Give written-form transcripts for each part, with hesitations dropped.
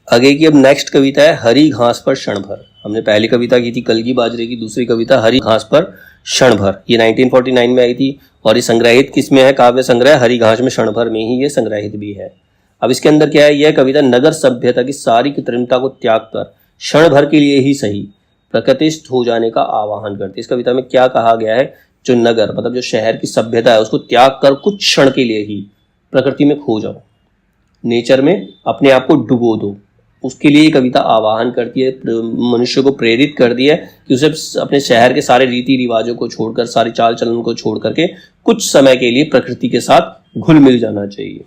आगे की अब नेक्स्ट कविता है हरी घास पर क्षण भर। हमने पहली कविता की थी कल की बाजरे की, दूसरी कविता हरी घास पर क्षण भर, ये 1949 में आई थी और ये संग्रहित किसमें है? काव्य संग्रह हरी घास में क्षण भर में ही ये संग्रहित भी है। अब इसके अंदर क्या है? यह कविता नगर सभ्यता की सारी कृत्रिमता को त्याग कर क्षण भर के लिए ही सही प्रकृतिस्थ हो जाने का आह्वान करती है। इस कविता में क्या कहा गया है? जो नगर मतलब जो शहर की सभ्यता है उसको त्याग कर कुछ क्षण के लिए ही प्रकृति में खो जाओ, नेचर में अपने आप को डुबो दो, उसके लिए कविता आह्वान करती है, मनुष्य को प्रेरित कर दिया है कि उसे अपने शहर के सारे रीति रिवाजों को छोड़कर, सारी चाल चलन को छोड़ करके कुछ समय के लिए प्रकृति के साथ घुल मिल जाना चाहिए।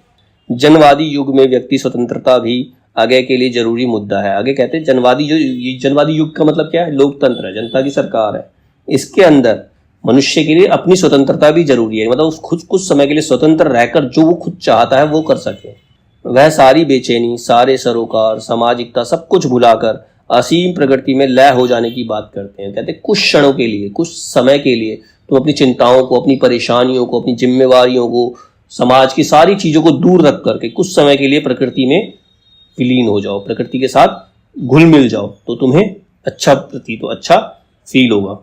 जनवादी युग में व्यक्ति स्वतंत्रता भी आगे के लिए जरूरी मुद्दा है। आगे कहते हैं जनवादी युग का मतलब क्या है? लोकतंत्र है, जनता की सरकार है। इसके अंदर मनुष्य के लिए अपनी स्वतंत्रता भी जरूरी है, मतलब खुद कुछ समय के लिए स्वतंत्र रहकर जो वो खुद चाहता है वो कर सके। वह सारी बेचैनी, सारे सरोकार, सामाजिकता सब कुछ भुलाकर असीम प्रकृति में लय हो जाने की बात करते हैं। कहते हैं कुछ क्षणों के लिए, कुछ समय के लिए तुम अपनी चिंताओं को, अपनी परेशानियों को, अपनी जिम्मेवारियों को, समाज की सारी चीजों को दूर रख करके कुछ समय के लिए प्रकृति में विलीन हो जाओ, प्रकृति के साथ घुल मिल जाओ, तो तुम्हें अच्छा प्रतीत हो, अच्छा फील होगा।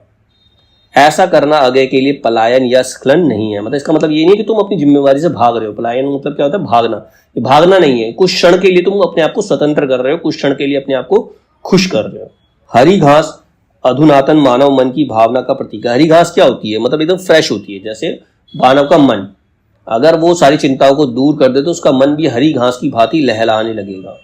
ऐसा करना आगे के लिए पलायन या स्खलन नहीं है। मतलब इसका मतलब ये नहीं कि तुम अपनी जिम्मेवारी से भाग रहे हो। पलायन मतलब क्या होता है? भागना। ये भागना नहीं है, कुछ क्षण के लिए तुम अपने आप को स्वतंत्र कर रहे हो, कुछ क्षण के लिए अपने आप को खुश कर रहे हो। हरी घास अधुनातन मानव मन की भावना का प्रतीक है। हरी घास क्या होती है? मतलब एकदम फ्रेश होती है, जैसे मानव का मन अगर वो सारी चिंताओं को दूर कर दे तो उसका मन भी हरी घास की भांति लहलाने लगेगा।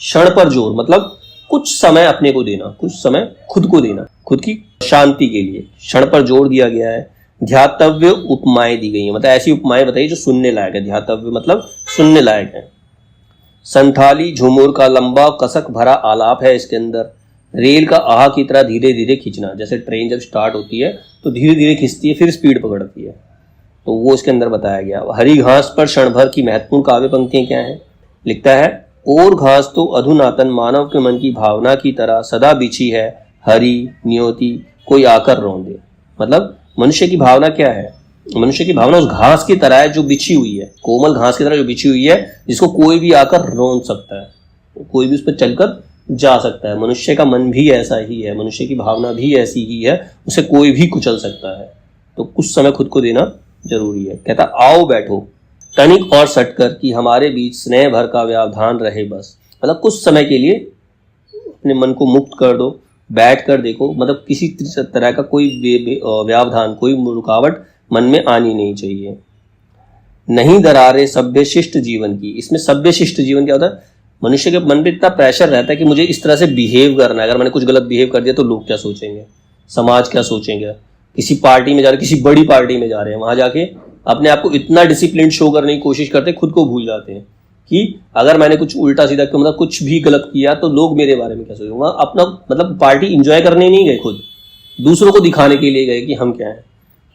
क्षण पर जोर मतलब कुछ समय अपने को देना, कुछ समय खुद को देना, खुद की शांति के लिए क्षण पर जोर दिया गया है। ध्यातव्य उपमाएं दी गई हैं, मतलब ऐसी उपमाएं बताइए जो सुनने लायक है। ध्यातव्य मतलब सुनने लायक है। संथाली झुमूर का लंबा कसक भरा आलाप है इसके अंदर। रेल का आह की तरह धीरे धीरे खींचना, जैसे ट्रेन जब स्टार्ट होती है तो धीरे धीरे खींचती है फिर स्पीड पकड़ती है, तो वो इसके अंदर बताया गया। हरी घास पर क्षण भर की महत्वपूर्ण काव्य पंक्तियां क्या हैं? लिखता है और घास तो अधुनातन मानव के मन की भावना की तरह सदा बिछी है, हरी नियोति कोई आकर रौंदे। मतलब मनुष्य की भावना क्या है? मनुष्य की भावना उस घास की तरह है जो बिछी हुई है, कोमल घास की तरह जो बिछी हुई है, जिसको कोई भी आकर रौंद सकता है, कोई भी उस पर चलकर जा सकता है। मनुष्य का मन भी ऐसा ही है, मनुष्य की भावना भी ऐसी ही है, उसे कोई भी कुचल सकता है। तो कुछ समय खुद को देना जरूरी है। कहता आओ बैठो तनिक और सटकर कि हमारे बीच स्नेह भर का व्यवधान रहे बस। मतलब कुछ समय के लिए अपने मन को मुक्त कर दो, बैठ कर देखो, मतलब किसी तरह का कोई व्यवधान, कोई रुकावट मन में आनी नहीं चाहिए। नहीं दरारे सभ्य शिष्ट जीवन की। इसमें सभ्य शिष्ट जीवन क्या होता है? मनुष्य के मन पे इतना प्रेशर रहता है कि मुझे इस तरह से बिहेव करना है, अगर मैंने कुछ गलत बिहेव कर दिया तो लोग क्या सोचेंगे, समाज क्या सोचेंगे। किसी पार्टी में जा रहे, किसी बड़ी पार्टी में जा रहे हैं, वहां जाके अपने आप को इतना डिसिप्लिन शो करने की कोशिश करते हैं, खुद को भूल जाते हैं कि अगर मैंने कुछ उल्टा सीधा मतलब कुछ भी गलत किया तो लोग मेरे बारे में क्या सोचेंगे। अपना मतलब पार्टी इंजॉय करने नहीं गए, खुद दूसरों को दिखाने के लिए गए कि हम क्या हैं।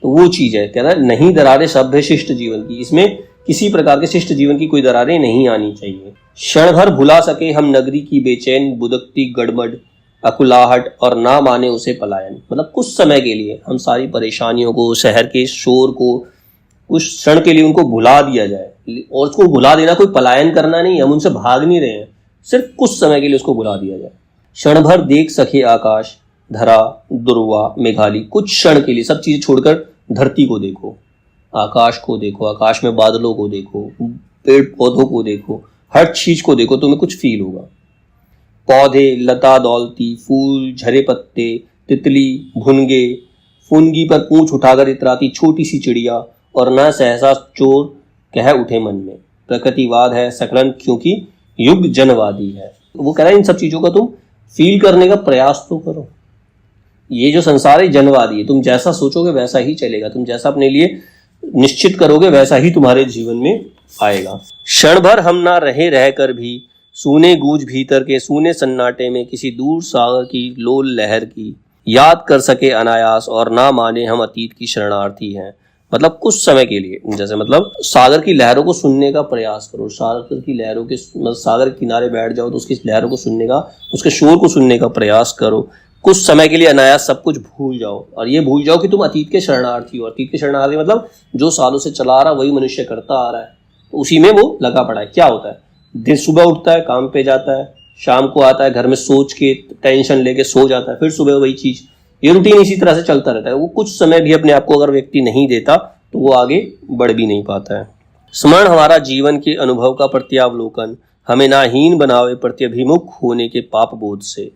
तो वो चीज है, कहना नहीं दरारें सभ्य शिष्ट जीवन की। इसमें किसी प्रकार के शिष्ट जीवन की कोई दरारें नहीं आनी चाहिए। क्षण भर भुला सके हम नगरी की बेचैन बुदकती गड़बड़ अकुलाहट और ना माने उसे पलायन। मतलब कुछ समय के लिए हम सारी परेशानियों को, शहर के शोर को कुछ क्षण के लिए उनको भुला दिया जाए। और उसको भुला देना कोई पलायन करना नहीं, हम उनसे भाग नहीं रहे हैं, सिर्फ कुछ समय के लिए उसको भुला दिया जाए। क्षण भर देख सके आकाश, धरा, दुर्वा, मेघाली। कुछ क्षण के लिए सब चीजें छोड़कर धरती को देखो, आकाश को देखो, आकाश में बादलों को देखो, पेड़ पौधों को देखो, हर चीज को देखो, तुम्हें कुछ फील होगा। पौधे, लता दौलती, फूल, झरे पत्ते, तितली, भुनगे, फुनगी पर पूंछ उठाकर इतराती छोटी सी चिड़िया और न सहसा चोर कह उठे मन में। प्रकृतिवाद है सकलन क्योंकि युग जनवादी है। वो कह रहा है इन सब चीजों का तुम फील करने का प्रयास तो करो। ये जो संसार है जनवादी है, तुम जैसा सोचोगे वैसा ही चलेगा, तुम जैसा अपने लिए निश्चित करोगे वैसा ही तुम्हारे जीवन में आएगा। क्षण भर हम ना रहे रहकर भी सूने गूंज भीतर के सूने सन्नाटे में किसी दूर सागर की लोल लहर की याद कर सके अनायास और ना माने हम अतीत की शरणार्थी हैं। मतलब कुछ समय के लिए, जैसे मतलब सागर की लहरों को सुनने का प्रयास करो, सागर की लहरों के सागर के किनारे बैठ जाओ तो उसकी लहरों को सुनने का, उसके शोर को सुनने का प्रयास करो। कुछ समय के लिए अनायास सब कुछ भूल जाओ और ये भूल जाओ कि तुम अतीत के शरणार्थी हो। अतीत के शरणार्थी मतलब जो सालों से चला आ रहा वही मनुष्य करता आ रहा है, तो उसी में वो लगा पड़ा है। क्या होता है? दिन सुबह उठता है, काम पे जाता है, शाम को आता है, घर में सोच के टेंशन लेके सो जाता है, फिर सुबह वही चीज। ये रूटीन इसी तरह से चलता रहता है। वो कुछ समय भी अपने आप को अगर व्यक्ति नहीं देता तो वो आगे बढ़ भी नहीं पाता है। स्मरण हमारा जीवन के अनुभव का प्रत्यावलोकन, हमें नाहीन बनावे प्रत्यभिमुख होने के पाप बोध से।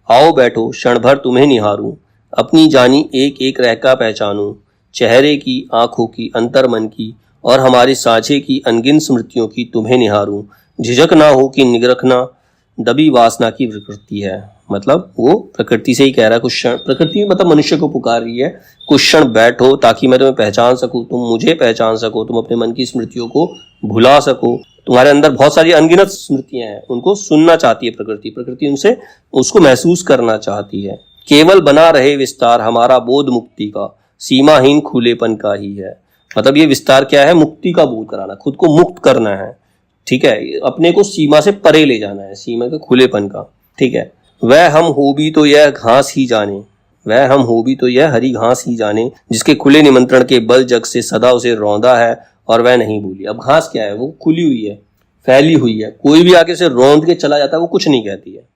आओ बैठो क्षण भर तुम्हें निहारूं, अपनी जानी एक एक रहका पहचानूं, चेहरे की, आंखों की, अंतर मन की और हमारे साझे की अनगिन स्मृतियों की तुम्हें निहारूं। झिझक ना हो कि निगरखना दबी वासना की विकृति है। मतलब वो प्रकृति से ही कह रहा है, कुछ क्षण, प्रकृति मतलब मनुष्य को पुकार रही है, कुछ क्षण बैठो ताकि मैं तुम्हें पहचान सकूं, तुम मुझे पहचान सको, तुम अपने मन की स्मृतियों को भुला सको। तुम्हारे अंदर बहुत सारी अनगिनत स्मृतियां हैं, उनको सुनना चाहती है प्रकृति, प्रकृति उनसे उसको महसूस करना चाहती है। केवल बना रहे विस्तार हमारा बोध मुक्ति का, सीमाहीन खुलेपन का ही है। मतलब ये विस्तार क्या है? मुक्ति का बोध कराना, खुद को मुक्त करना है, ठीक है, अपने को सीमा से परे ले जाना है, सीमा के खुलेपन का, ठीक है। वह हम हो भी तो यह घास ही जाने, वह हम हो भी तो यह हरी घास ही जाने, जिसके खुले निमंत्रण के बल जग से सदा उसे रौंदा है और वह नहीं भूली। अब घास क्या है? वो खुली हुई है, फैली हुई है, कोई भी आके उसे रौंद के चला जाता है, वो कुछ नहीं कहती है।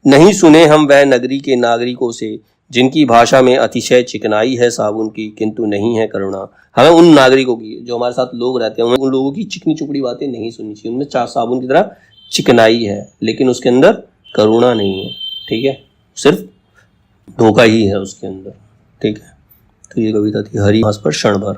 नहीं सुने हम वह नगरी के नागरिकों से, जिनकी भाषा में अतिशय चिकनाई है साबुन की, किंतु नहीं है करुणा। हमें उन नागरिकों की, जो हमारे साथ लोग रहते हैं, उन लोगों की चिकनी चुपड़ी बातें नहीं सुननी चाहिए। उनमें साबुन की तरह चिकनाई है, लेकिन उसके अंदर करुणा नहीं है, ठीक है, सिर्फ धोखा ही है उसके अंदर, ठीक है। तो ये कविता थी हरी घास पर क्षण भर।